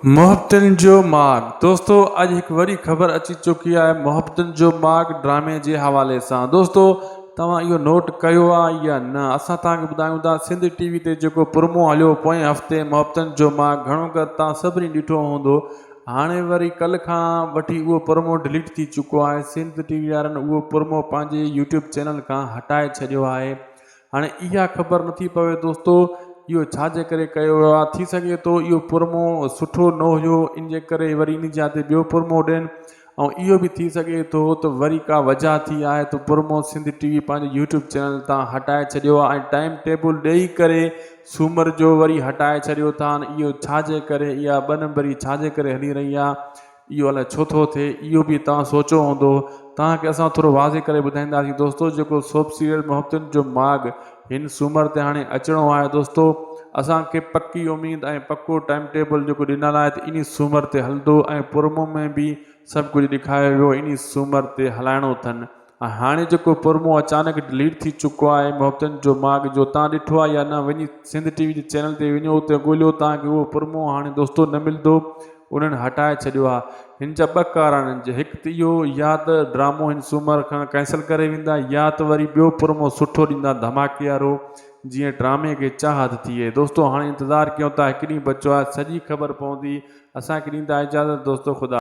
मोहब्बतन जो माग दोस्तों अज एक वरी खबर अची चुकी है मोहब्बतन जो माग ड्रामे के हवाले से। दोस्तों तव्हां इहो नोट कयो आहे या न, असां तव्हांखे ॿुधायूं था सिंध टीवी ते जेको प्रोमो हलियो पोएं हफ़्ते मोहब्बतन जो माग घणो कर तव्हां सभिनी ॾिठो हूंदो। हाणे वरी कल्ह खां वठी उहो प्रोमो डिलीट थी चुको आहे। सिंध टीवी वारनि उहो प्रोमो पंहिंजे यूट्यूब चैनल खां हटाए छॾियो आहे। हाणे इहा ख़बर नथी पवे दोस्तों इहो छाजे करे कयो वियो आहे। थी सघे थो इहो प्रोमो सुठो न हुयो इन जे करे वरी इन जा ते ॿियो प्रोमो ॾियनि, ऐं इहो बि थी सघे थो त वरी का वजह थी आहे त प्रोमो सिंध टीवी पंहिंजे यूट्यूब चैनल तां हटाए छॾियो आहे ऐं टाइम टेबल ॾेई करे सूमर जो वरी हटाए छॾियो था। इहो छाजे करे, इहा ॿ नंबरी छाजे करे हली रही आहे, इहो अलाए छो थो थिए, इहो बि तव्हां सोचियो हूंदो। तव्हांखे असां थोरो वाज़े करे ॿुधाईंदासीं दोस्तों जेको सोप सीरियल मोहब्बतन जो माग हिन सूमर ते हाणे अचिणो आहे। दोस्तों असांखे पक्की उम्मीद ऐं पक्को टाइम टेबल जेको ॾिनल आहे त इन सूमर ते हलंदो ऐं प्रोमो में बि सभु कुझु ॾेखारियो वियो इन सूमर ते हलाइणो अथनि। ऐं हाणे जेको प्रोमो अचानक डिलीट थी चुको आहे मोहब्बतन जो माग जो, तव्हां ॾिठो आहे या न, वञी सिंध टीवी जे चैनल ते वञो उते ॻोल्हियो, तव्हांखे उहो प्रोमो हाणे दोस्तों न मिलंदो, उन्हनि हटाए छॾियो आहे। हिन जा ॿ कारण आहिनि, हिकु त इहो या त ड्रामो हिन सूमर खां कैंसिल करे वेंदा या त वरी ॿियो प्रोमो सुठो ॾींदा धमाके वारो जीअं ड्रामे खे चाहत थिए। दोस्तों हाणे इंतज़ारु कयूं था, हिकु ॾींहुं बचो आहे, सॼी ख़बर पवंदी। असांखे ॾींदा इजाज़त दोस्तों, ख़ुदा।